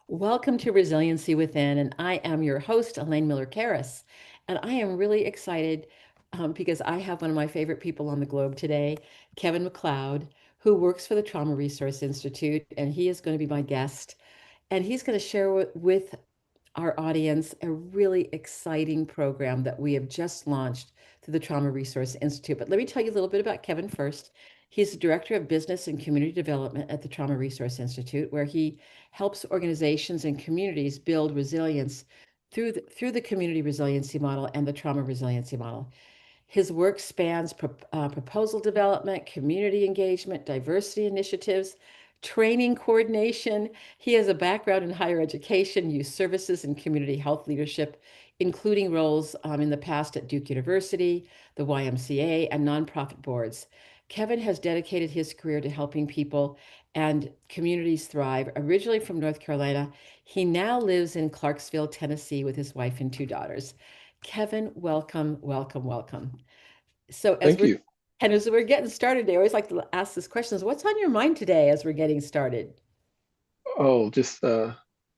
Welcome to Resiliency Within, and I am your host, Elaine Miller-Karas. And I am really excited because I have one of my favorite people on the globe today, Kevin McLeod, who works for the Trauma Resource Institute, and he is going to be my guest. And he's going to share with our audience a really exciting program that we have just launched through the Trauma Resource Institute. But let me tell you a little bit about Kevin first. He's the Director of Business and Community Development at the Trauma Resource Institute, where he helps organizations and communities build resilience through the Community Resiliency Model and the Trauma Resiliency Model. His work spans proposal development, community engagement, diversity initiatives, training coordination. He has a background in higher education, youth services, and community health leadership, including roles in the past at Duke University, the YMCA, and nonprofit boards. Kevin has dedicated his career to helping people and communities thrive. Originally from North Carolina, he now lives in Clarksville, Tennessee, with his wife and two daughters. Kevin, welcome, welcome, welcome. So Thank you. as we're getting started, I always like to ask this question: is what's on your mind today as we're getting started? Oh, just some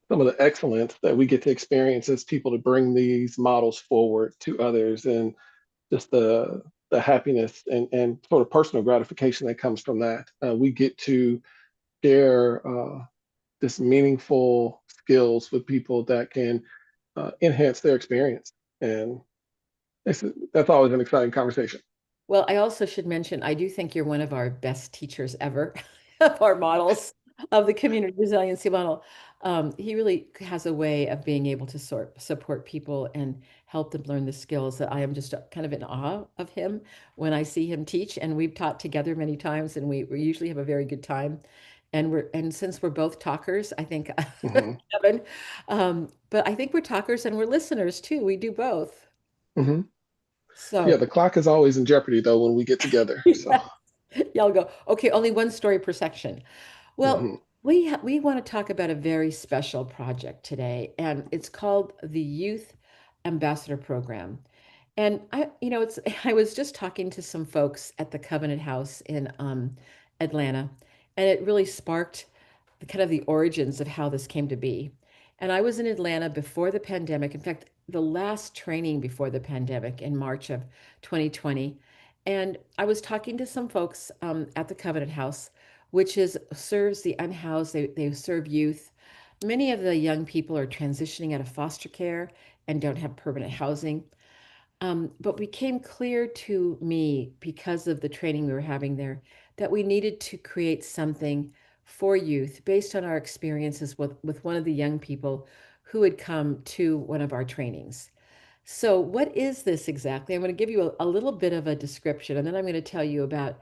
of the excellence that we get to experience as people to bring these models forward to others, and just the happiness and sort of personal gratification that comes from that. We get to share this meaningful skills with people that can enhance their experience, and that's always an exciting conversation. Well, I also should mention, I do think you're one of our best teachers ever, of our models of the community resiliency model. He really has a way of being able to support people and help them learn the skills that I am just kind of in awe of him when I see him teach. And we've taught together many times, and we usually have a very good time. And since we're both talkers, I think, Hmm. Kevin, but I think we're talkers and we're listeners too. We do both. Hmm. Yeah, So. the clock is always in jeopardy though when we get together. So, Y'all go, okay, only one story per section. Well, mhm. we want to talk about a very special project today, and it's called the Youth Ambassador Program. And it's I was just talking to some folks at the Covenant House in Atlanta, and it really sparked the kind of the origins of how this came to be. And I was in Atlanta before the pandemic. In fact, the last training before the pandemic in March of 2020. And I was talking to some folks at the Covenant House, which is serves the unhoused. They serve youth. Many of the young people are transitioning out of foster care and don't have permanent housing. But became clear to me because of the training we were having there that we needed to create something for youth based on our experiences with one of the young people who had come to one of our trainings. So, what is this exactly? I'm going to give you a little bit of a description, and then I'm going to tell you about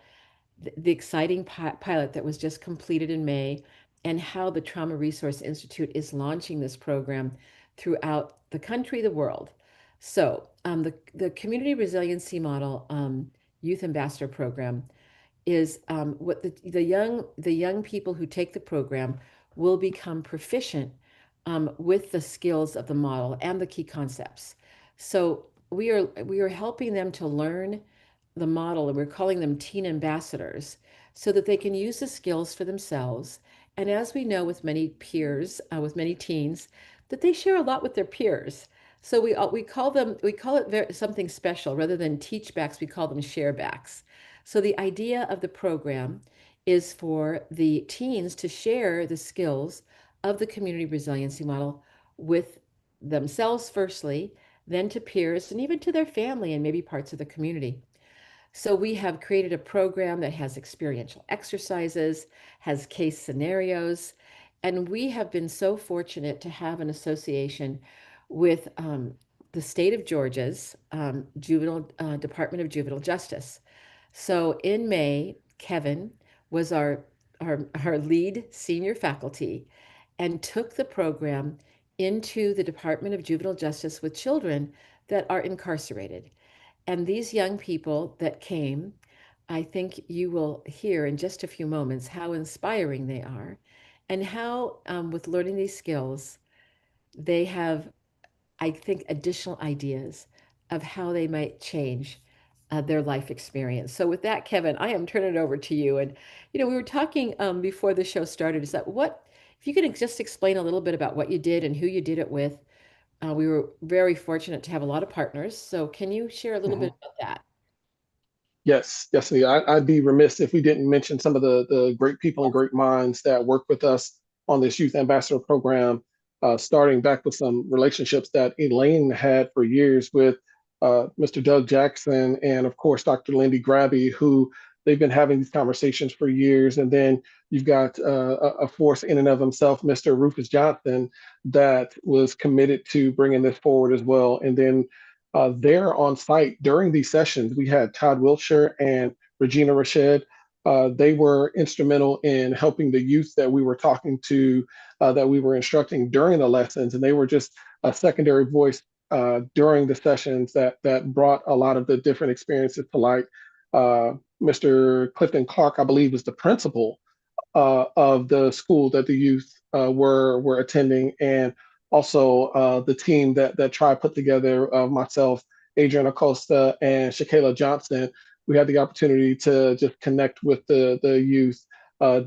the exciting pilot that was just completed in May and how the Trauma Resource Institute is launching this program throughout the country, the world. So, the Community Resiliency Model Youth Ambassador Program is what the young people who take the program will become proficient with the skills of the model and the key concepts. So we are helping them to learn the model, and we're calling them teen ambassadors, so that they can use the skills for themselves. And as we know, with many peers, with many teens, that they share a lot with their peers. So we call it something special rather than teach backs. We call them share backs. So the idea of the program is for the teens to share the skills of the community resiliency model with themselves firstly, then to peers, and even to their family and maybe parts of the community. So we have created a program that has experiential exercises, has case scenarios, and we have been so fortunate to have an association with the state of Georgia's Juvenile Department of Juvenile Justice. So in May, Kevin was our lead senior faculty and took the program into the Department of Juvenile Justice with children that are incarcerated. And these young people that came, I think you will hear in just a few moments how inspiring they are and how, with learning these skills, they have, I think, additional ideas of how they might change their life experience. So, with that, Kevin, I am turning it over to you. And, we were talking before the show started, is that what If you could just explain a little bit about what you did and who you did it with. We were very fortunate to have a lot of partners. So can you share a little bit Mhm. about that? Yes, yes, I'd be remiss if we didn't mention some of the great people and great minds that work with us on this youth ambassador program, starting back with some relationships that Elaine had for years with Mr. Doug Jackson and, of course, Dr. Lindy Grabby, who they've been having these conversations for years. And then you've got a force in and of himself, Mr. Rufus Johnson, that was committed to bringing this forward as well. And then there on site during these sessions, we had Todd Wilshire and Regina Rashed. They were instrumental in helping the youth that we were talking to, that we were instructing during the lessons, and they were just a secondary voice during the sessions that brought a lot of the different experiences to light. Uh, Mr. Clifton Clark, I believe, was the principal of the school that the youth were attending, and also the team that Tri put together, myself, Adrian Acosta, and Shakayla Johnson. We had the opportunity to just connect with the youth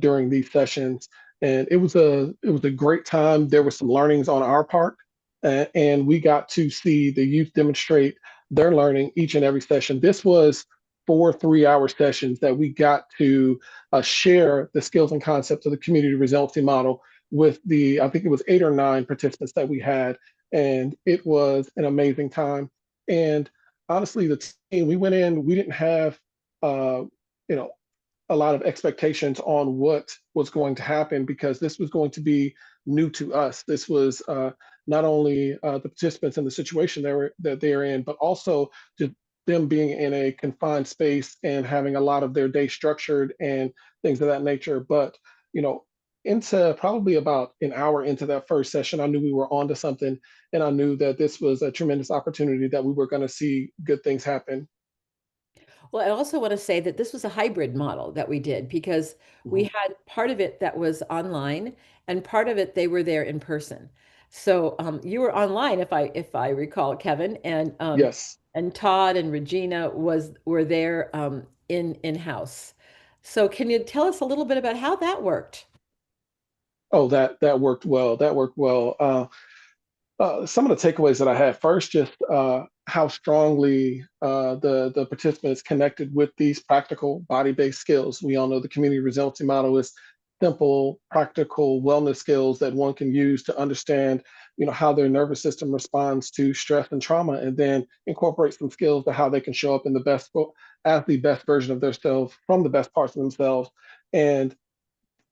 during these sessions, and it was a great time. There were some learnings on our part, and we got to see the youth demonstrate their learning each and every session. This was 4 3-hour sessions that we got to share the skills and concepts of the community resiliency model with I think it was 8 or 9 participants that we had. And it was an amazing time. And honestly, the team, we went in, we didn't have, uh, you know, a lot of expectations on what was going to happen because this was going to be new to us. This was not only the participants in the situation that they're in, but also just them being in a confined space and having a lot of their day structured and things of that nature. But you know, into probably about an hour into that first session, I knew we were onto something, and I knew that this was a tremendous opportunity that we were going to see good things happen. Well, I also want to say that this was a hybrid model that we did because we Mhm. had part of it that was online and part of it they were there in person. So you were online, if I recall, Kevin, Yes. and Todd and Regina were there in-house. So can you tell us a little bit about how that worked? Oh, that worked well. That worked well. Some of the takeaways that I had first, just how strongly the participants connected with these practical body-based skills. We all know the community resiliency model is simple, practical wellness skills that one can use to understand, how their nervous system responds to stress and trauma, and then incorporate some skills to how they can show up in as the best version of themselves from the best parts of themselves. And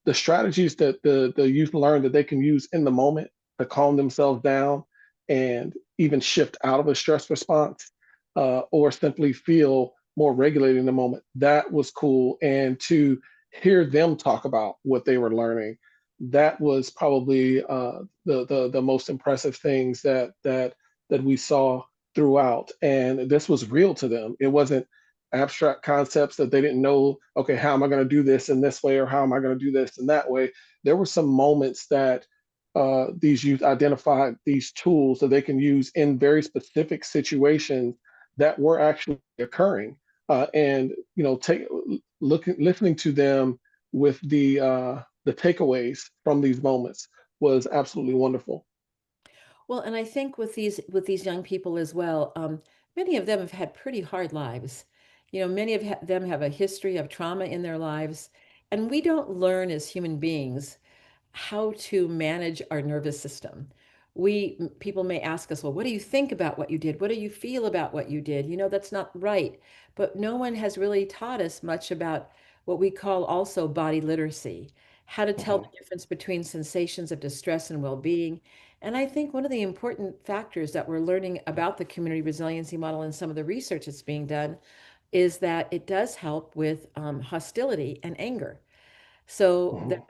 the strategies that the youth learn that they can use in the moment to calm themselves down and even shift out of a stress response, or simply feel more regulated in the moment. That was cool. And to hear them talk about what they were learning, that was probably the most impressive things that we saw throughout. And this was real to them. It wasn't abstract concepts that they didn't know, okay, how am I going to do this in this way or how am I going to do this in that way. There were some moments that these youth identified these tools that they can use in very specific situations that were actually occurring. And take listening to them with the takeaways from these moments was absolutely wonderful. Well, and I think with these young people as well, many of them have had pretty hard lives. Many of them have a history of trauma in their lives, and we don't learn as human beings how to manage our nervous system. People may ask us, well, what do you think about what you did? What do you feel about what you did? That's not right. But no one has really taught us much about what we call also body literacy, how to tell Mhm, the difference between sensations of distress and well-being. And I think one of the important factors that we're learning about the community resiliency model and some of the research that's being done is that it does help with hostility and anger. So mhm,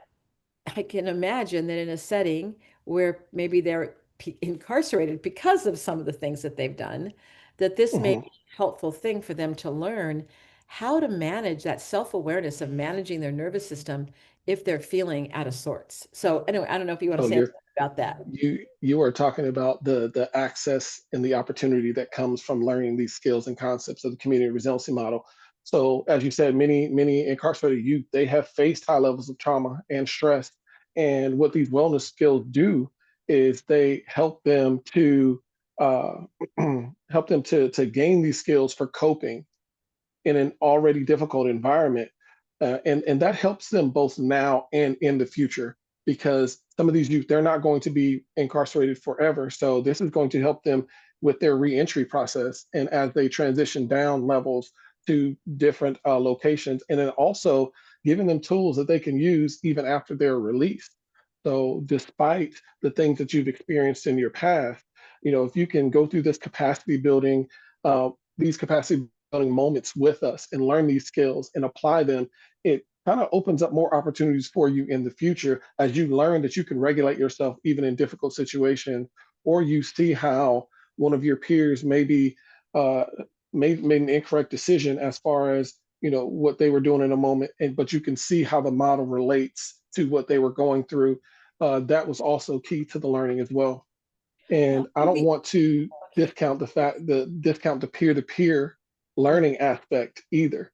I can imagine that in a setting where maybe they're incarcerated because of some of the things that they've done, that this may mhm. be a helpful thing for them to learn how to manage that self-awareness of managing their nervous system if they're feeling out of sorts. So anyway, I don't know if you want to Oh, say you're about that. you are talking about the access and the opportunity that comes from learning these skills and concepts of the community resiliency model. So as you said, many incarcerated youth, they have faced high levels of trauma and stress, And what these wellness skills do is they help them to uh, help them to gain these skills for coping in an already difficult environment. And that helps them both now and in the future because some of these youth, they're not going to be incarcerated forever. So this is going to help them with their reentry process and as they transition down levels to different locations. And then also giving them tools that they can use even after they're released. So despite the things that you've experienced in your past, if you can go through this capacity building, these capacity building moments with us and learn these skills and apply them, it kind of opens up more opportunities for you in the future as you learn that you can regulate yourself even in difficult situations, or you see how one of your peers maybe uh, made an incorrect decision as far as what they were doing in a moment, and but you can see how the model relates to what they were going through. That was also key to the learning as well. Well, And I I think don't want to discount the peer-to-peer yeah. learning aspect either.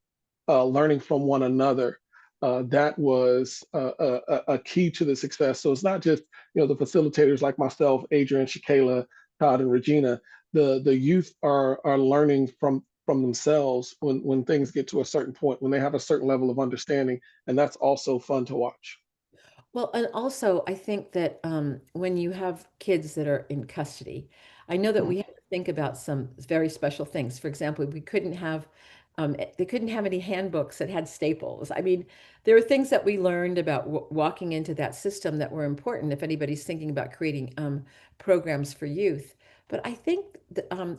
Learning from one another, that was a key to the success. So it's not just the facilitators like myself, Adrian, Shakayla, Todd, and Regina. The youth are learning from themselves when things get to a certain point, when they have a certain level of understanding, and that's also fun to watch. Well, and also I think that when you have kids that are in custody, I know that Mhm, we have to think about some very special things. For example, we couldn't have they couldn't have any handbooks that had staples. I mean, there are things that we learned about w walking into that system that were important if anybody's thinking about creating programs for youth. But I think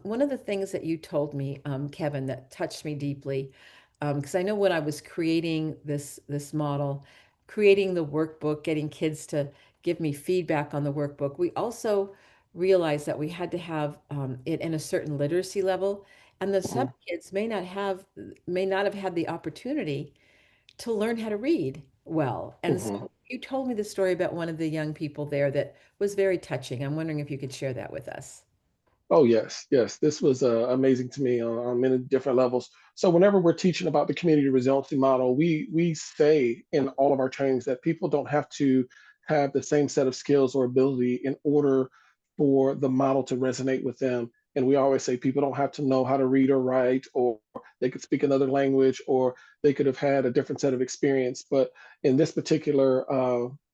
one of the things that you told me, Kevin, that touched me deeply, because I know when I was creating this model, creating the workbook, getting kids to give me feedback on the workbook, we also realized that we had to have it in a certain literacy level, and that some mhm, kids may not have had the opportunity to learn how to read well. And so mhm. you told me the story about one of the young people there that was very touching. I'm wondering if you could share that with us. Oh, yes, yes. This was amazing to me on many different levels. So whenever we're teaching about the community resiliency model, we say in all of our trainings that people don't have to have the same set of skills or ability in order for the model to resonate with them. And we always say people don't have to know how to read or write, or they could speak another language, or they could have had a different set of experience. But in this particular,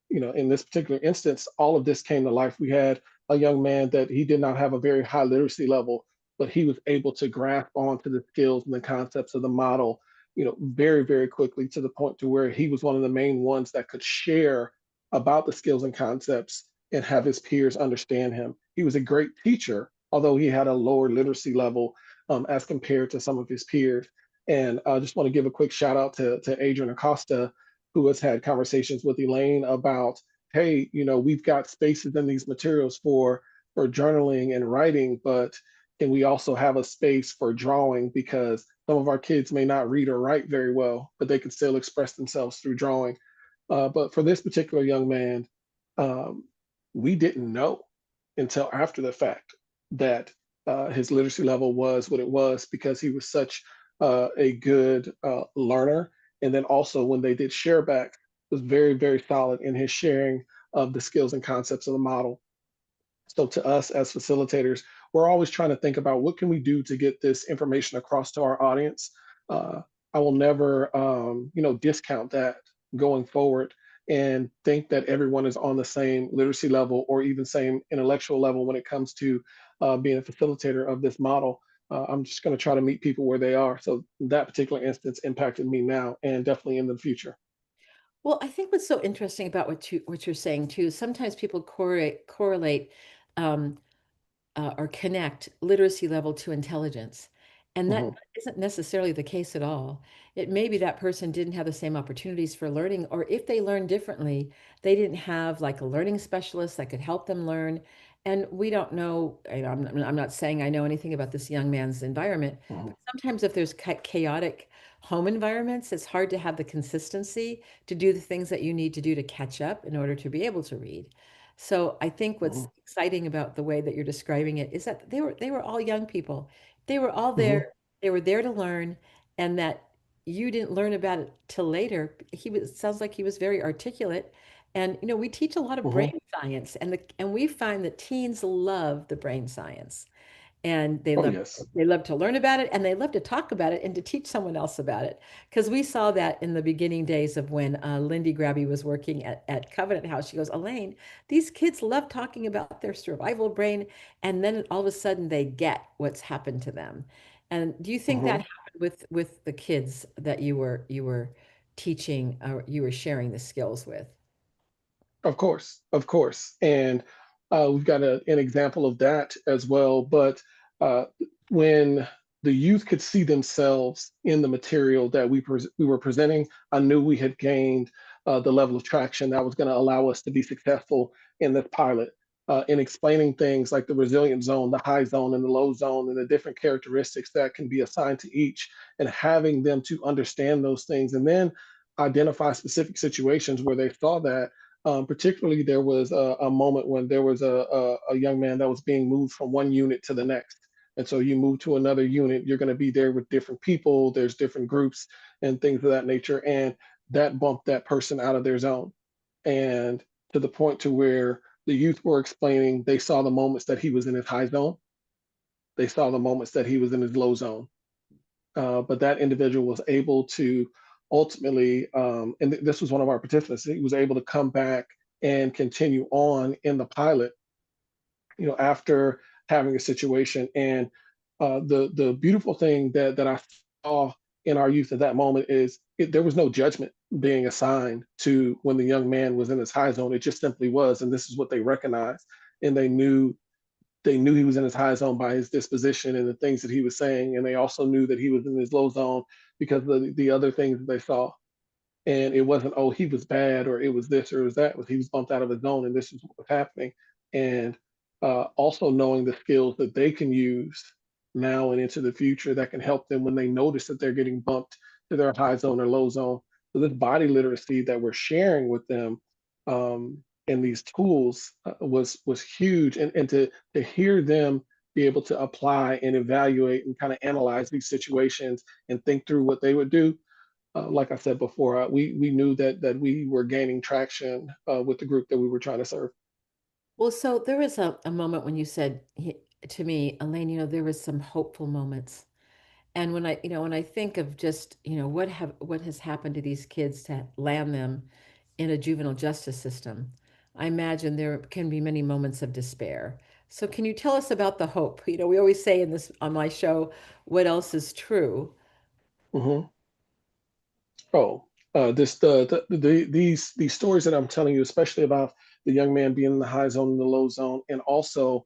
in this particular instance, all of this came to life. We had a young man that he did not have a very high literacy level, but he was able to grasp onto the skills and the concepts of the model, very, very quickly to the point to where he was one of the main ones that could share about the skills and concepts and have his peers understand him. He was a great teacher, although he had a lower literacy level as compared to some of his peers. And I just want to give a quick shout out to Adrian Acosta, who has had conversations with Elaine about, hey, we've got spaces in these materials for journaling and writing, but can we also have a space for drawing? Because some of our kids may not read or write very well, but they can still express themselves through drawing. But for this particular young man, um, we didn't know until after the fact that his literacy level was what it was because he was such a good learner. And then also when they did share back, was very, very solid in his sharing of the skills and concepts of the model. So to us as facilitators, we're always trying to think about what can we do to get this information across to our audience. Uh, I will never, discount that going forward and think that everyone is on the same literacy level or even same intellectual level when it comes to being a facilitator of this model. I'm just going to try to meet people where they are. So that particular instance impacted me now and definitely in the future. Well, I think what's so interesting about what you're saying too is sometimes people correlate um, or connect literacy level to intelligence. And that Mhm, isn't necessarily the case at all. It may be that person didn't have the same opportunities for learning, or if they learned differently, they didn't have like a learning specialist that could help them learn. And we don't know, I'm not saying I know anything about this young man's environment, mhm, but sometimes if there's chaotic home environments, it's hard to have the consistency to do the things that you need to do to catch up in order to be able to read. So I think what's mhm, exciting about the way that you're describing it is that they were all young people. They were all mhm, there. They were there to learn, and that you didn't learn about it till later. Sounds like he was very articulate, And we teach a lot of Hmm. brain science, and we find that teens love the brain science, and Oh, yes. they love to learn about it, and they love to talk about it and to teach someone else about it. Because we saw that in the beginning days of when Lindy Grabby was working at Covenant House. She goes, Elaine, these kids love talking about their survival brain, and then all of a sudden they get what's happened to them. And do you think that Hmm. happened with the kids that you were teaching or you were sharing the skills with? Of course, of course. And we've got an example of that as well. But uh, when the youth could see themselves in the material that we were presenting, I knew we had gained the level of traction that was going to allow us to be successful in this pilot. In explaining things like the resilient zone, the high zone, and the low zone, and the different characteristics that can be assigned to each, and having them to understand those things, and then identify specific situations where they saw that. Particularly, there was a moment when there was a young man that was being moved from one unit to the next. And so you move to another unit, you're going to be there with different people, there's different groups and things of that nature. And that bumped that person out of their zone. And to the point to where the youth were explaining they saw the moments that he was in his high zone, they saw the moments that he was in his low zone. But that individual was able to ultimately, and this was one of our participants, he was able to come back and continue on in the pilot, after having a situation. And the beautiful thing that I saw in our youth at that moment is there was no judgment being assigned to when the young man was in his high zone. It just simply was, and this is what they recognized, and they knew he was in his high zone by his disposition and the things that he was saying, and they also knew that he was in his low zone because of the other things that they saw. And it wasn't, oh, he was bad or it was this or it was that. It was he was bumped out of his zone, and this is what was happening. And also knowing the skills that they can use now and into the future that can help them when they notice that they're getting bumped to their high zone or low zone. So this body literacy that we're sharing with them, and these tools, was huge. And to hear them be able to apply and evaluate and kind of analyze these situations and think through what they would do, like I said before, we knew that we were gaining traction with the group that we were trying to serve. Well, so there was a moment when you said to me, Elaine, there was some hopeful moments. And when I think of just, what has happened to these kids to land them in a juvenile justice system, I imagine there can be many moments of despair. So can you tell us about the hope? We always say in this on my show, what else is true? Hmm. Oh, this these stories that I'm telling you, especially about the young man being in the high zone and the low zone, and also,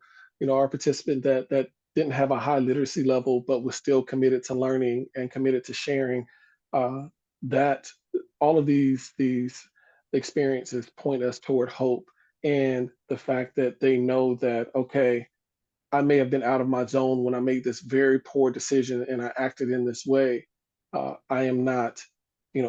our participant that didn't have a high literacy level but was still committed to learning and committed to sharing. Uh, that all of these experiences point us toward hope and the fact that they know that, okay, I may have been out of my zone when I made this very poor decision and I acted in this way. I am not,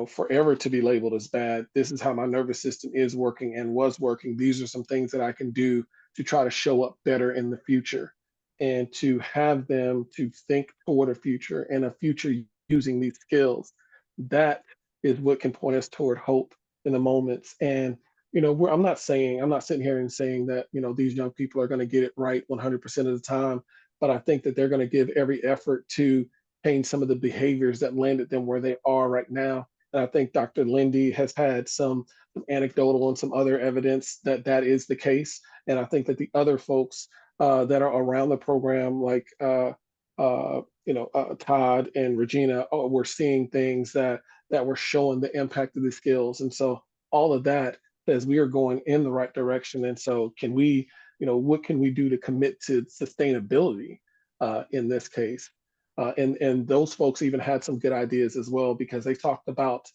forever to be labeled as bad. This is how my nervous system is working and was working. These are some things that I can do to try to show up better in the future, and to have them to think toward a future and a future using these skills. That is what can point us toward hope in the moments. And I'm not sitting here and saying that, these young people are going to get it right 100% of the time, but I think that they're going to give every effort to change some of the behaviors that landed them where they are right now. And I think Dr. Lindy has had some anecdotal and some other evidence that that is the case. And I think that the other folks that are around the program, like Todd and Regina, were seeing things that were showing the impact of the skills. And so all of that says we are going in the right direction. And so can we, what can we do to commit to sustainability in this case? And those folks even had some good ideas as well, because they talked about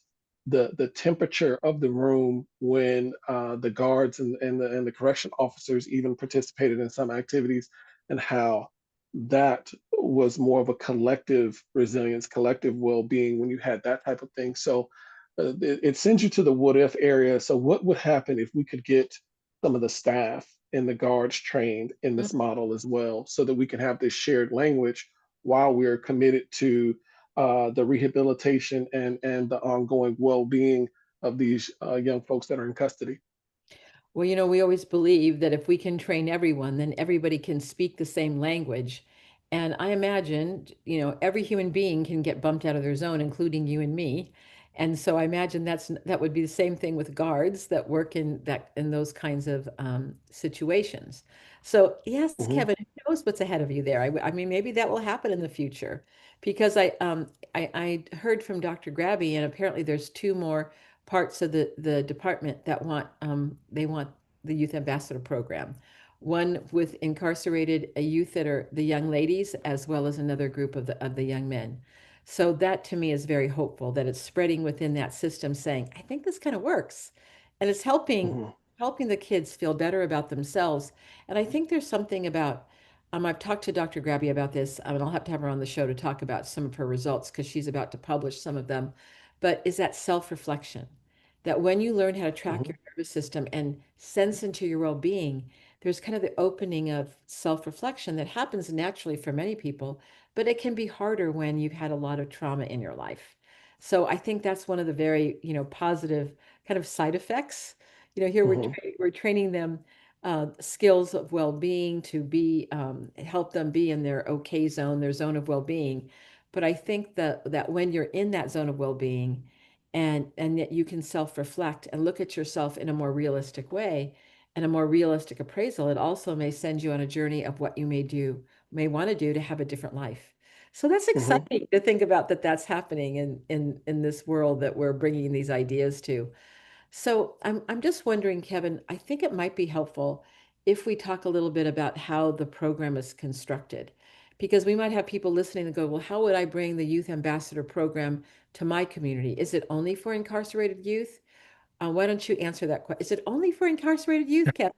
the temperature of the room when the guards and the correction officers even participated in some activities, and how that was more of a collective resilience, collective well-being when you had that type of thing. So it sends you to the what if area. So what would happen if we could get some of the staff and the guards trained in this model as well, so that we can have this shared language while we're committed to the rehabilitation and the ongoing well-being of these young folks that are in custody. Well, we always believe that if we can train everyone, then everybody can speak the same language. And I imagine, every human being can get bumped out of their zone, including you and me. And so I imagine that would be the same thing with guards that work in those kinds of situations. So yes, Hmm. Kevin, who knows what's ahead of you there? I mean, maybe that will happen in the future, because I heard from Dr. Grabby, and apparently there's two more parts of the department that they want the youth ambassador program. One with incarcerated youth that are the young ladies, as well as another group of the young men. So that to me is very hopeful that it's spreading within that system, saying, I think this kind of works. And it's Hmm. helping the kids feel better about themselves. And I think there's something about I've talked to Dr. Grabby about this, and I'll have to have her on the show to talk about some of her results because she's about to publish some of them. But is that self-reflection? That when you learn how to track Hmm. your nervous system and sense into your well-being, there's kind of the opening of self-reflection that happens naturally for many people, but it can be harder when you've had a lot of trauma in your life. So I think that's one of the very, positive kind of side effects. Here Hmm. we're training them skills of well-being to be help them be in their okay zone, their zone of well-being. But I think that when you're in that zone of well-being, and yet you can self-reflect and look at yourself in a more realistic way and a more realistic appraisal, it also may send you on a journey of what you may want to do to have a different life. So that's Hmm. exciting to think about, that's happening in this world that we're bringing these ideas to. So I'm just wondering, Kevin, I think it might be helpful if we talk a little bit about how the program is constructed, because we might have people listening and go, well, how would I bring the Youth Ambassador program to my community? Is it only for incarcerated youth? Why don't you answer that question? Is it only for incarcerated youth, Kevin?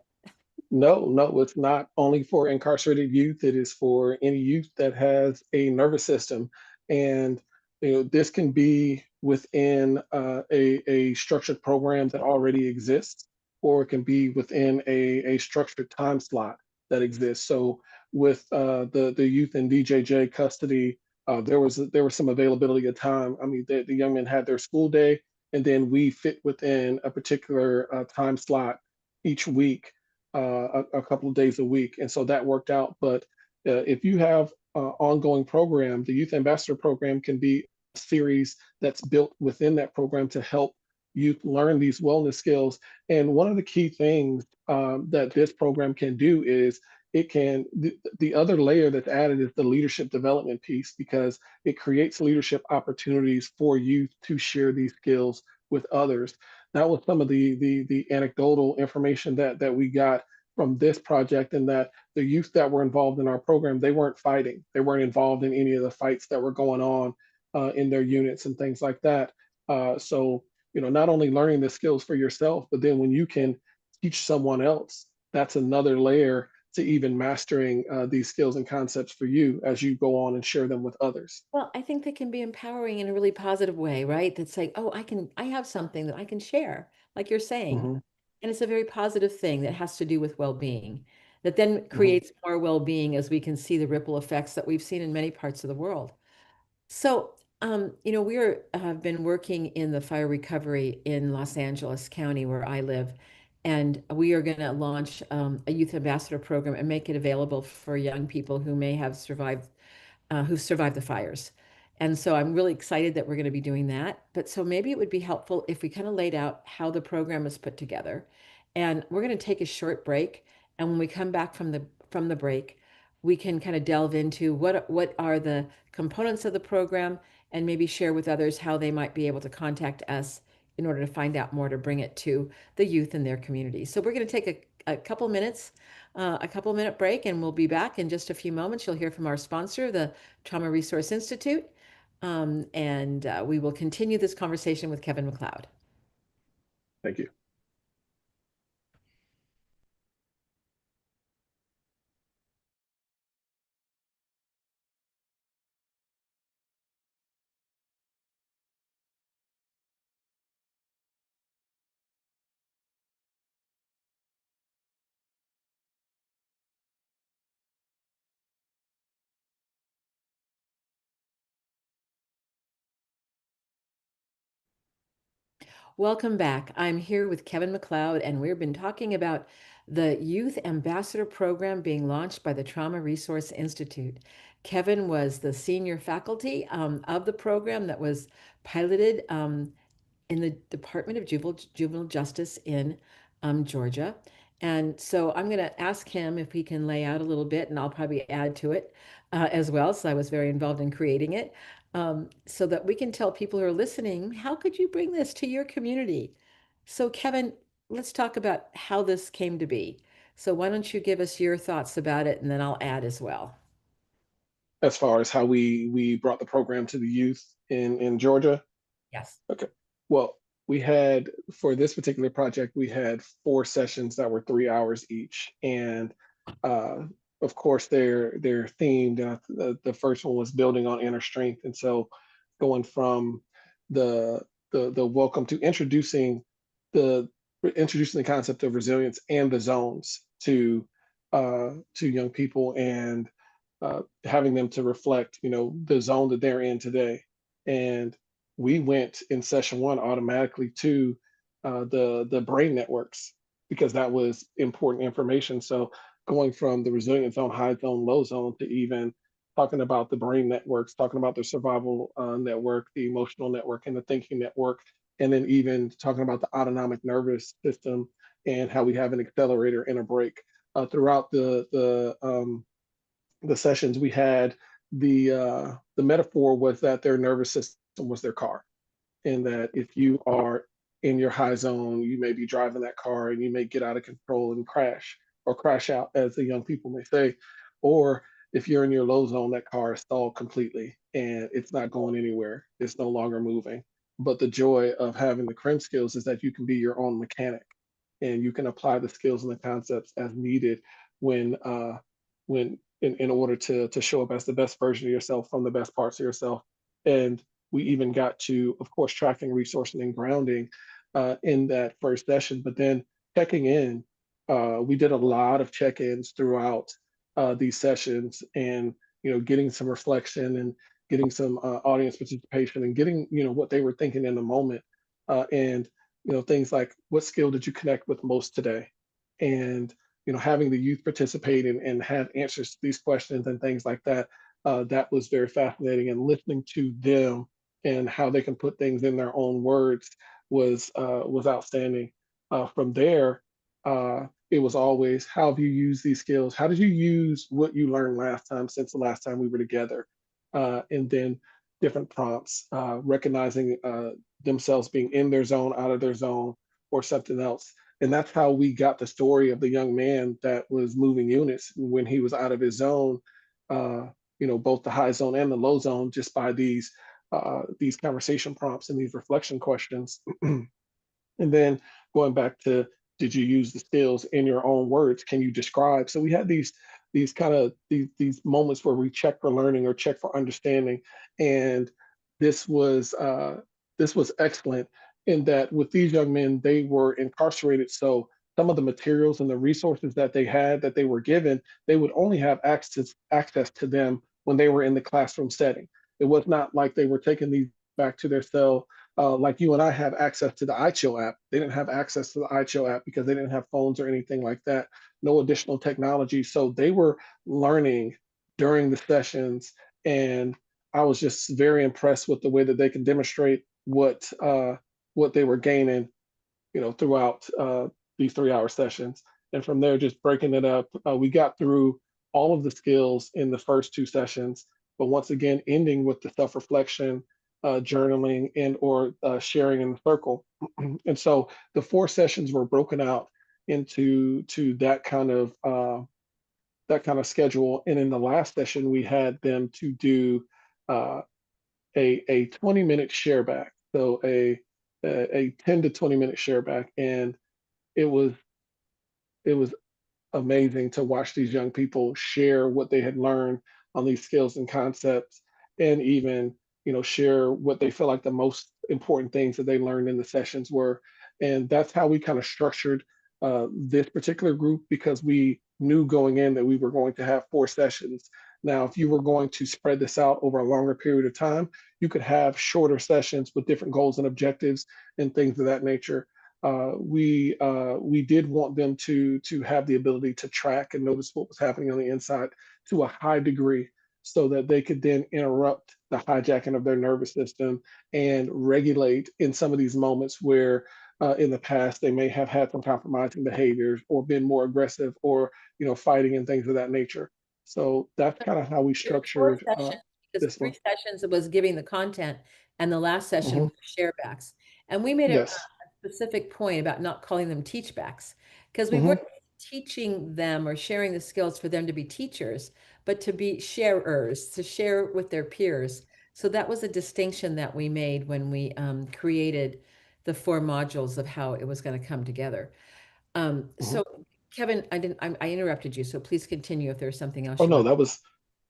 No, no, it's not only for incarcerated youth. It is for any youth that has a nervous system, and this can be within a structured program that already exists, or it can be within a structured time slot that exists. So, with the youth in DJJ custody, there was some availability of time. I mean, the young men had their school day, and then we fit within a particular time slot each week, a couple of days a week, and so that worked out. But if you have ongoing program, the Youth Ambassador program can be a series that's built within that program to help youth learn these wellness skills. And one of the key things that this program can do is the other layer that's added is the leadership development piece, because it creates leadership opportunities for youth to share these skills with others. That was some of the anecdotal information that we got from this project, and that the youth that were involved in our program, they weren't fighting, they weren't involved in any of the fights that were going on in their units and things like that. So not only learning the skills for yourself, but then when you can teach someone else, that's another layer to even mastering these skills and concepts for you as you go on and share them with others. Well, I think that can be empowering in a really positive way, right? That's like, oh, I have something that I can share, like you're saying. Hmm. And it's a very positive thing that has to do with well-being, that then Hmm. creates more well-being as we can see the ripple effects that we've seen in many parts of the world. So, have been working in the fire recovery in Los Angeles County where I live, and we are going to launch a youth ambassador program and make it available for young people who may have who survived the fires. And so I'm really excited that we're going to be doing that. But so maybe it would be helpful if we kind of laid out how the program is put together. And we're going to take a short break. And when we come back from the break, we can kind of delve into what are the components of the program, and maybe share with others how they might be able to contact us in order to find out more to bring it to the youth in their community. So we're going to take a couple minutes, a couple minute break, and we'll be back in just a few moments. You'll hear from our sponsor, the Trauma Resource Institute, and we will continue this conversation with Kevin McLeod. Thank you. Welcome back. I'm here with Kevin McLeod, and we've been talking about the Youth Ambassador Program being launched by the Trauma Resource Institute. Kevin was the senior faculty of the program that was piloted in the Department of Juvenile Justice in Georgia. And so I'm going to ask him if he can lay out a little bit, and I'll probably add to it as well. So I was very involved in creating it, so that we can tell people who are listening, how could you bring this to your community? So, Kevin, let's talk about how this came to be. So, why don't you give us your thoughts about it, and then I'll add as well. As far as how we brought the program to the youth in Georgia. Yes. Okay. Well, we had for this particular project, we had 4 sessions that were 3 hours each, and uh, of course they're themed. The first one was building on inner strength, and so going from the the welcome to the introducing the concept of resilience and the zones to young people, and having them to reflect, the zone that they're in today. And we went in session one automatically to the brain networks because that was important information. So going from the resilient zone, high zone, low zone to even talking about the brain networks, talking about the survival network, the emotional network, and the thinking network, and then even talking about the autonomic nervous system and how we have an accelerator and a brake. Throughout the sessions we had, the metaphor was that their nervous system was their car, and that if you are in your high zone, you may be driving that car and you may get out of control and crash or crash out, as the young people may say. Or if you're in your low zone, that car is stalled completely and it's not going anywhere. It's no longer moving. But the joy of having the CRM skills is that you can be your own mechanic and you can apply the skills and the concepts as needed when in order to show up as the best version of yourself from the best parts of yourself. And we even got to, of course, tracking, resourcing, and grounding in that first session. But then checking in, we did a lot of check-ins throughout these sessions, and getting some reflection and getting some audience participation and getting what they were thinking in the moment, and things like what skill did you connect with most today, and having the youth participate and have answers to these questions and things like that. That was very fascinating, and listening to them and how they can put things in their own words was outstanding. From there, it was always, how have you used these skills? How did you use what you learned last time since the last time we were together? And then different prompts, recognizing themselves being in their zone, out of their zone, or something else. And that's how we got the story of the young man that was moving units when he was out of his zone, uh, both the high zone and the low zone, just by these conversation prompts and these reflection questions. And then going back to, did you use the skills in your own words? Can you describe? So we had these moments where we check for learning or check for understanding. And this was this was excellent in that with these young men, they were incarcerated. So some of the materials and the resources that they had that they were given, they would only have access to them when they were in the classroom setting. It was not like they were taking these back to their cell, like you and I have access to the iChill app. They didn't have access to the iChill app because they didn't have phones or anything like that, no additional technology. So they were learning during the sessions. And I was just very impressed with the way that they can demonstrate what they were gaining, throughout these 3 hour sessions. And from there, just breaking it up, we got through all of the skills in the first 2 sessions, but once again, ending with the self reflection, journaling, and or sharing in the circle. And so the 4 sessions were broken out into to that kind of schedule. And in the last session, we had them to do uh, a 20-minute share back. So a 10 to 20-minute share back. And it was it was amazing to watch these young people share what they had learned on these skills and concepts, and even share what they feel like the most important things that they learned in the sessions were. And that's how we kind of structured this particular group, because we knew going in that we were going to have 4 sessions. Now, if you were going to spread this out over a longer period of time, you could have shorter sessions with different goals and objectives and things of that nature. We did want them to have the ability to track and notice what was happening on the inside to a high degree, so that they could then interrupt the hijacking of their nervous system and regulate in some of these moments where in the past they may have had some compromising behaviors or been more aggressive or fighting and things of that nature. So that's kind of how we There were four structured sessions because this three one. sessions was giving the content, and the last session Hmm. was share backs. And we made a Yes. specific point about not calling them teach backs because we weren't Hmm. teaching them or sharing the skills for them to be teachers, but to be sharers, to share with their peers. So that was a distinction that we made when we created the four modules of how it was going to come together. Hmm. So Kevin, I interrupted you, so please continue if there's something else Oh you no, want.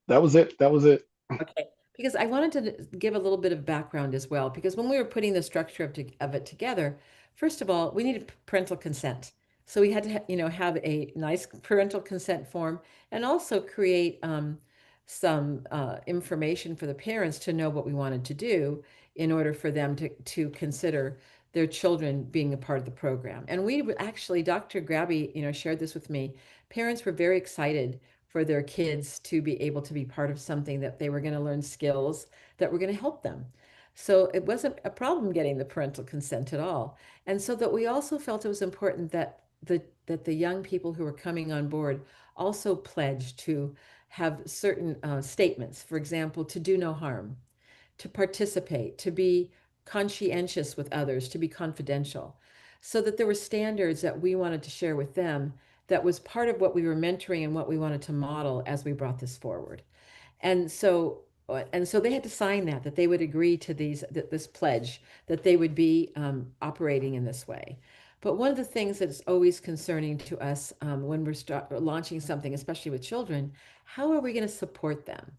that was it. That was it. Okay, because I wanted to give a little bit of background as well, because when we were putting the structure of it together, first of all, we needed parental consent. So we had to, have a nice parental consent form and also create some information for the parents to know what we wanted to do in order for them to consider their children being a part of the program. And actually, Dr. Grabby, shared this with me. Parents were very excited for their kids to be able to be part of something that they were going to learn skills that were going to help them. So it wasn't a problem getting the parental consent at all. And so that we also felt it was important that the young people who were coming on board also pledged to have certain statements, for example, to do no harm, to participate, to be conscientious with others, to be confidential, so that there were standards that we wanted to share with them that was part of what we were mentoring and what we wanted to model as we brought this forward. And so they had to sign that they would agree to this pledge that they would be operating in this way. But one of the things that's always concerning to us when we're launching something, especially with children, how are we going to support them?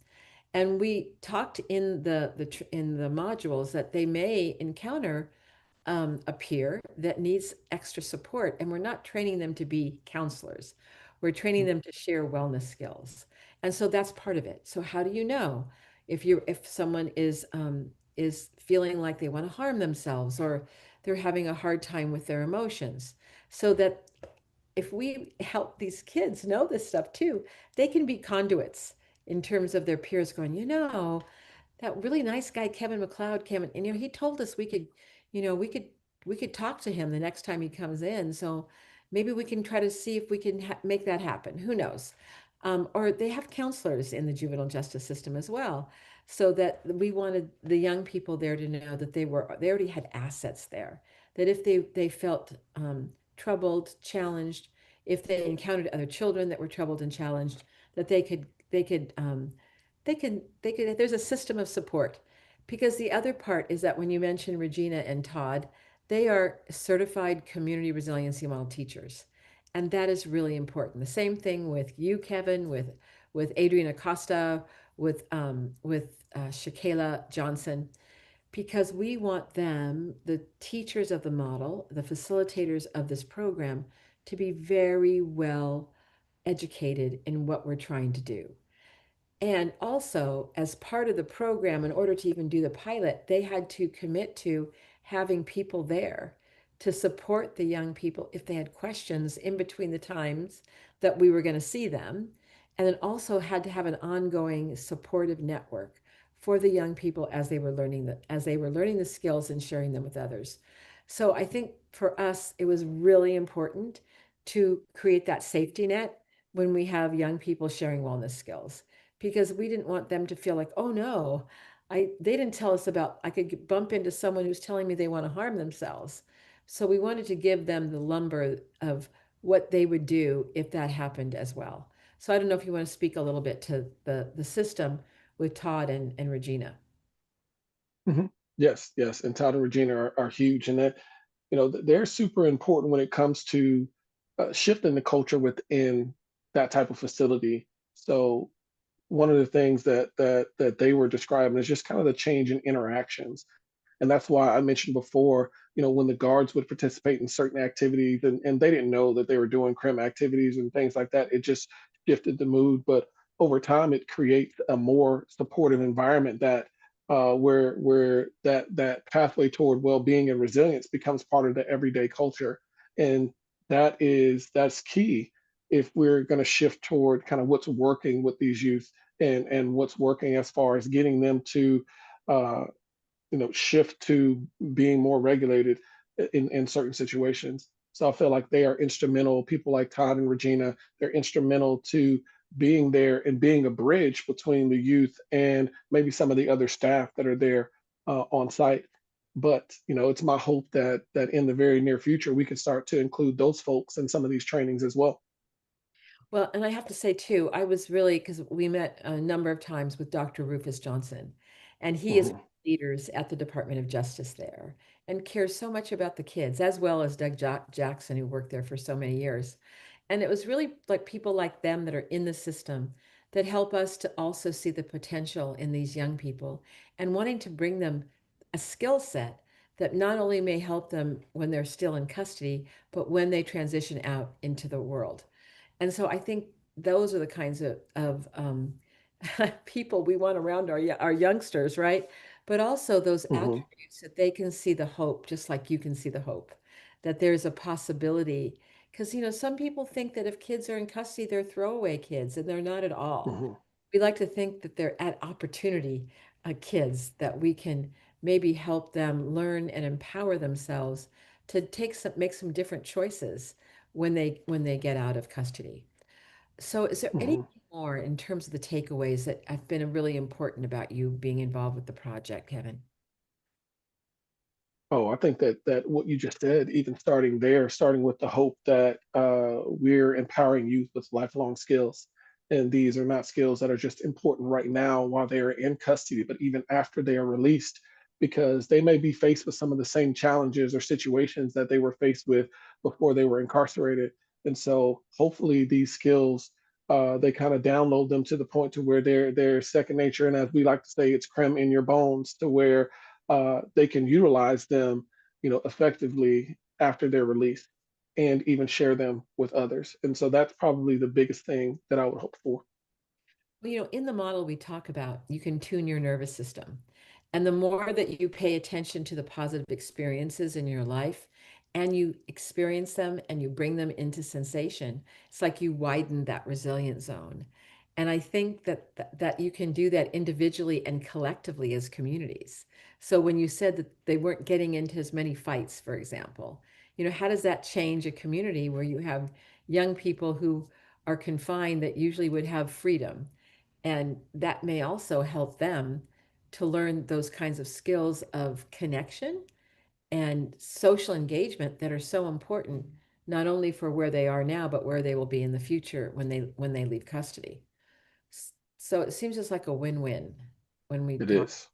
And we talked in the modules that they may encounter a peer that needs extra support, and we're not training them to be counselors. We're training them to share wellness skills, and so that's part of it. So how do you know if someone is feeling like they want to harm themselves or they're having a hard time with their emotions, so that if we help these kids know this stuff too, they can be conduits in terms of their peers going, that really nice guy Kevin McLeod came and he told us you know, we could we could talk to him the next time he comes in. So maybe we can try to see if we can make that happen. Who knows? Or they have counselors in the juvenile justice system as well, so that we wanted the young people there to know that they already had assets there. That if they felt troubled, challenged, if they encountered other children that were troubled and challenged, that they could there's a system of support. Because the other part is that when you mention Regina and Todd, they are certified community resiliency model teachers, and that is really important. The same thing with you, Kevin, with Adrian Acosta, with Shakayla Johnson, because we want them, the teachers of the model, the facilitators of this program, to be very well educated in what we're trying to do. And also, as part of the program, in order to even do the pilot, they had to commit to having people there to support the young people if they had questions in between the times that we were going to see them. And then also had to have an ongoing supportive network for the young people as they were learning the skills and sharing them with others. So I think for us, it was really important to create that safety net when we have young people sharing wellness skills, because we didn't want them to feel like, oh no, they didn't tell us about I could bump into someone who's telling me they want to harm themselves. So we wanted to give them the lumber of what they would do if that happened as well. So I don't know if you want to speak a little bit to the system with Todd and Regina. Hmm. Yes, yes. And Todd and Regina are huge, and that they're super important when it comes to shifting the culture within that type of facility. So one of the things that they were describing is just kind of the change in interactions. And that's why I mentioned before, when the guards would participate in certain activities and they didn't know that they were doing crim activities and things like that, it just shifted the mood. But over time it creates a more supportive environment that where that pathway toward well-being and resilience becomes part of the everyday culture. And that's key if we're going to shift toward kind of what's working with these youth and what's working as far as getting them to uh, shift to being more regulated in certain situations. So I feel like they are instrumental. People like Todd and Regina, they're instrumental to being there and being a bridge between the youth and maybe some of the other staff that are there on site. But it's my hope that in the very near future we can start to include those folks in some of these trainings as well. Well, and I have to say too, I was really, because we met a number of times with Dr. Rufus Johnson, and he is Hmm. leaders at the Department of Justice there and cares so much about the kids, as well as Doug Jackson, who worked there for so many years. And it was really like people like them that are in the system that help us to also see the potential in these young people and wanting to bring them a skill set that not only may help them when they're still in custody, but when they transition out into the world. And so I think those are the kinds of people we want around our youngsters, right? But also those Hmm. attributes that they can see the hope, just like you can see the hope, that there's a possibility. Because, some people think that if kids are in custody, they're throwaway kids, and they're not at all. Hmm. We like to think that they're at opportunity kids, that we can maybe help them learn and empower themselves to make some different choices when they get out of custody. So is there anything Hmm. more in terms of the takeaways that have been really important about you being involved with the project, Kevin? Oh, I think that what you just said, even starting there, starting with the hope that we're empowering youth with lifelong skills, and these are not skills that are just important right now while they are in custody, but even after they are released, because they may be faced with some of the same challenges or situations that they were faced with before they were incarcerated. And so, hopefully, these skills they kind of download them to the point to where they're second nature, and as we like to say, it's creme in your bones, to where they can utilize them, effectively after they're released and even share them with others. And so that's probably the biggest thing that I would hope for. Well, in the model we talk about, you can tune your nervous system. And the more that you pay attention to the positive experiences in your life and you experience them and you bring them into sensation, it's like you widen that resilient zone. And I think that you can do that individually and collectively as communities. So when you said that they weren't getting into as many fights, for example, how does that change a community where you have young people who are confined that usually would have freedom? And that may also help them to learn those kinds of skills of connection and social engagement that are so important, not only for where they are now, but where they will be in the future when they leave custody. So it seems just like a win-win when we It talk. is.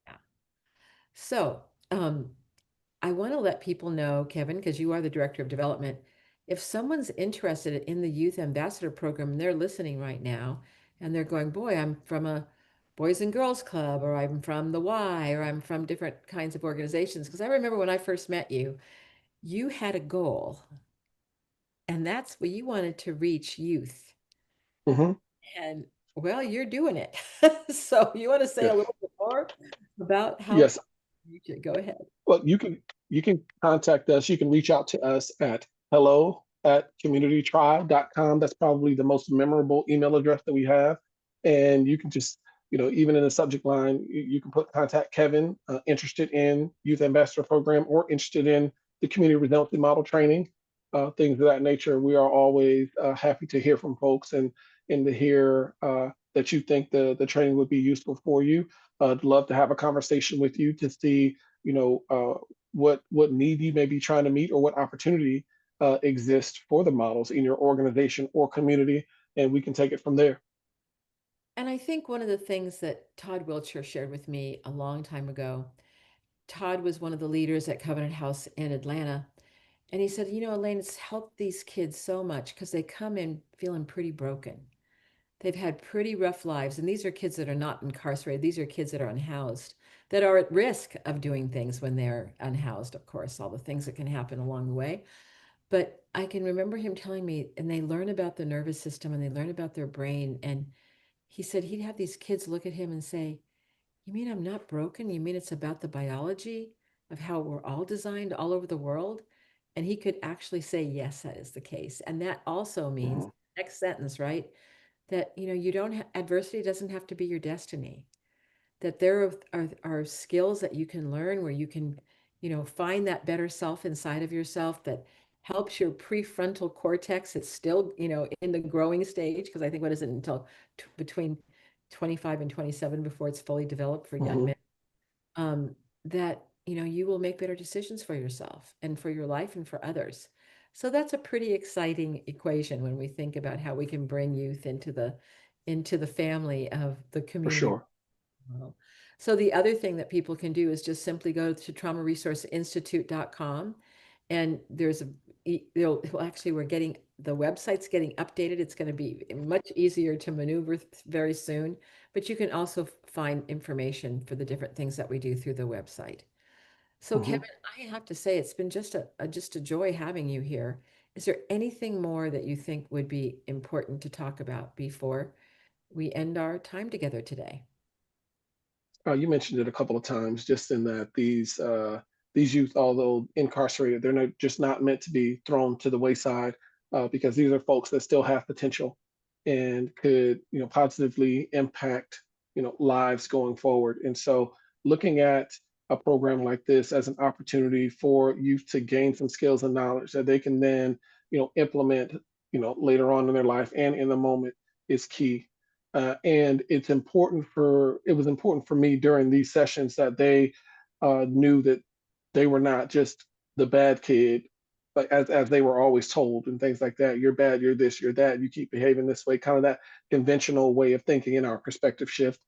Yeah. So I want to let people know, Kevin, because you are the director of development, if someone's interested in the Youth Ambassador Program and they're listening right now and they're going, boy, I'm from a Boys and Girls Club, or I'm from the Y, or I'm from different kinds of organizations. Because I remember when I first met you, you had a goal, and that's what you wanted to reach youth. Hmm. And well, you're doing it. So you want to say a Yes. little bit more about how Yes. far you should go ahead? Well, you can contact us. You can reach out to us at hello@communitytribe.com. That's probably the most memorable email address that we have. And you can just, even in the subject line, you can put contact Kevin, interested in Youth Ambassador Program or interested in the Community Resiliency Model training, things of that nature. We are always happy to hear from folks and to hear that you think the training would be useful for you. I'd love to have a conversation with you to see what need you may be trying to meet or what opportunity exists for the models in your organization or community, and we can take it from there. And I think one of the things that Todd Wiltshire shared with me a long time ago, Todd was one of the leaders at Covenant House in Atlanta. And he said, Elaine, it's helped these kids so much because they come in feeling pretty broken. They've had pretty rough lives. And these are kids that are not incarcerated. These are kids that are unhoused, that are at risk of doing things when they're unhoused, of course, all the things that can happen along the way. But I can remember him telling me, and they learn about the nervous system and they learn about their brain. And he said he'd have these kids look at him and say, "You mean I'm not broken? You mean it's about the biology of how we're all designed all over the world?" And he could actually say, "Yes, that is the case." And that also means, Mhm. next sentence, right? That, you don't adversity doesn't have to be your destiny. That there are skills that you can learn where you can, find that better self inside of yourself that helps your prefrontal cortex. It's still, in the growing stage, because I think what is it until between 25 and 27 before it's fully developed for young men. Mhm. um, that you will make better decisions for yourself and for your life and for others. So that's a pretty exciting equation when we think about how we can bring youth into the family of the For community sure. model. So the other thing that people can do is just simply go to traumaresourceinstitute.com, and there's well, actually, we're getting the website's getting updated. It's going to be much easier to maneuver very soon, but you can also find information for the different things that we do through the website. So Mhm. Kevin, I have to say it's been just a joy having you here. Is there anything more that you think would be important to talk about before we end our time together today? You mentioned it a couple of times, just in that these youth, although incarcerated, they're just not meant to be thrown to the wayside, because these are folks that still have potential and could, positively impact, lives going forward. And so, looking at a program like this as an opportunity for youth to gain some skills and knowledge that they can then, implement, later on in their life and in the moment is key. And it was important for me during these sessions that they knew that they were not just the bad kid, like as they were always told and things like that. You're bad, you're this, you're that, you keep behaving this way, kind of that conventional way of thinking in our perspective shift.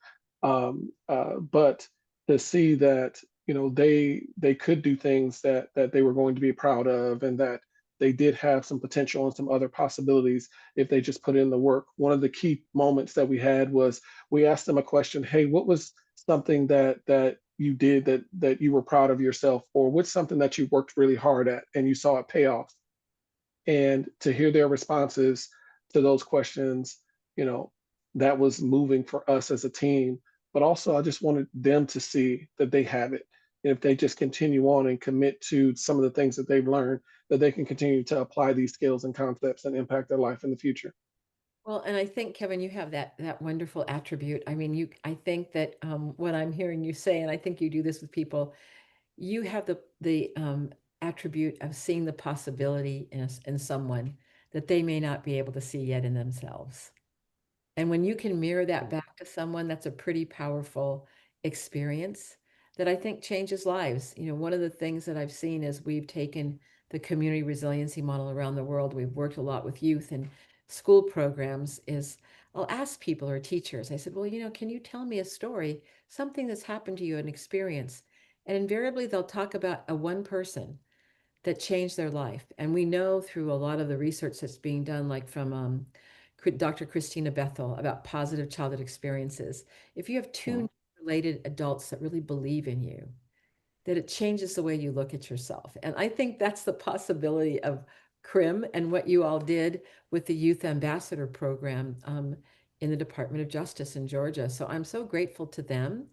But to see that, they could do things that they were going to be proud of, and that they did have some potential and some other possibilities if they just put in the work. One of the key moments that we had was we asked them a question. Hey, what was something that you did that you were proud of yourself, or what's something that you worked really hard at and you saw it pay off? And to hear their responses to those questions, you know, that was moving for us as a team. But also, I just wanted them to see that they have it. And if they just continue on and commit to some of the things that they've learned, that they can continue to apply these skills and concepts and impact their life in the future. Well, and I think, Kevin, you have that wonderful attribute. I mean, I think that what I'm hearing you say, and I think you do this with people, you have the attribute of seeing the possibility in someone that they may not be able to see yet in themselves. And when you can mirror that Mhm. back to someone, that's a pretty powerful experience that I think changes lives. One of the things that I've seen is we've taken the community resiliency model around the world. We've worked a lot with youth and school programs. Is I'll ask people or teachers, I said, well, can you tell me a story, something that's happened to you, an experience? And invariably they'll talk about a one person that changed their life. And we know through a lot of the research that's being done, like from Dr. Christina Bethel, about positive childhood experiences. If you have Mhm. two related adults that really believe in you, that it changes the way you look at yourself. And I think that's the possibility of CRIM and what you all did with the Youth Ambassador Program in the Department of Justice in Georgia. So I'm so grateful to them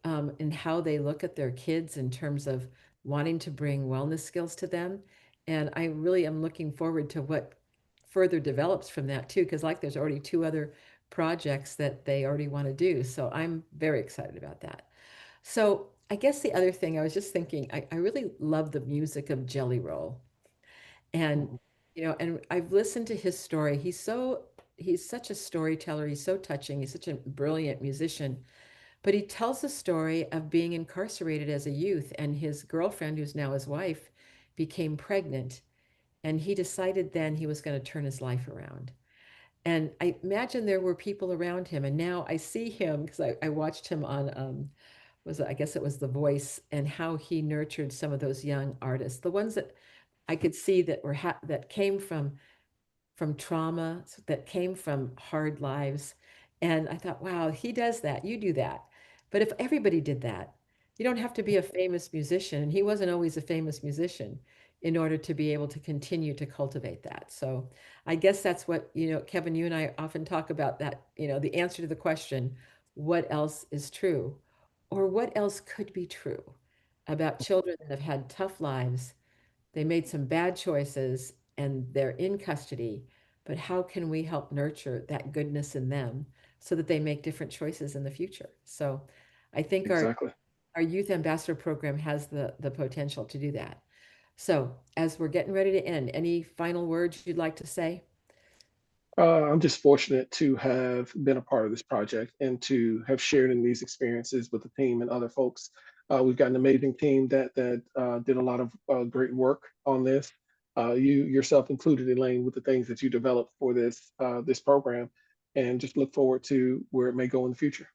and how they look at their kids in terms of wanting to bring wellness skills to them. And I really am looking forward to what further develops from that too, because like there's already two other projects that they already want to do. So I'm very excited about that. So I guess the other thing I was just thinking, I really love the music of Jelly Roll. And, Mhm. and I've listened to his story. He's such a storyteller. He's so touching. He's such a brilliant musician. But he tells the story of being incarcerated as a youth, and his girlfriend, who's now his wife, became pregnant. And he decided then he was going to turn his life around. And I imagine there were people around him. And now I see him because I watched him on, I guess it was The Voice, and how he nurtured some of those young artists, the ones that I could see that came from trauma, that came from hard lives. And I thought, wow, he does that. You do that. But if everybody did that, you don't have to be a famous musician. And he wasn't always a famous musician. in order to be able to continue to cultivate that. So I guess that's what, Kevin, you and I often talk about that, the answer to the question, what else is true? Or what else could be true about children that have had tough lives? They made some bad choices and they're in custody, but how can we help nurture that goodness in them so that they make different choices in the future? So I think Exactly. our youth ambassador program has the potential to do that. So as we're getting ready to end, any final words you'd like to say? I'm just fortunate to have been a part of this project and to have shared in these experiences with the team and other folks. We've got an amazing team that did a lot of great work on this. You yourself included, Elaine, with the things that you developed for this program, and just look forward to where it may go in the future.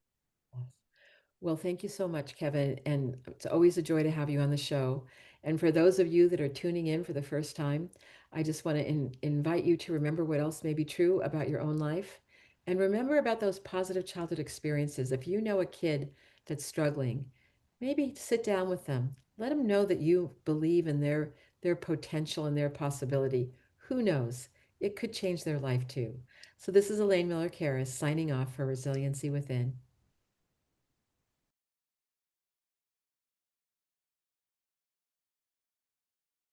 Well, thank you so much, Kevin. And it's always a joy to have you on the show. And for those of you that are tuning in for the first time, I just want to invite you to remember what else may be true about your own life. And remember about those positive childhood experiences. If you know a kid that's struggling, maybe sit down with them. Let them know that you believe in their potential and their possibility. Who knows? It could change their life too. So this is Elaine Miller-Karas signing off for Resiliency Within.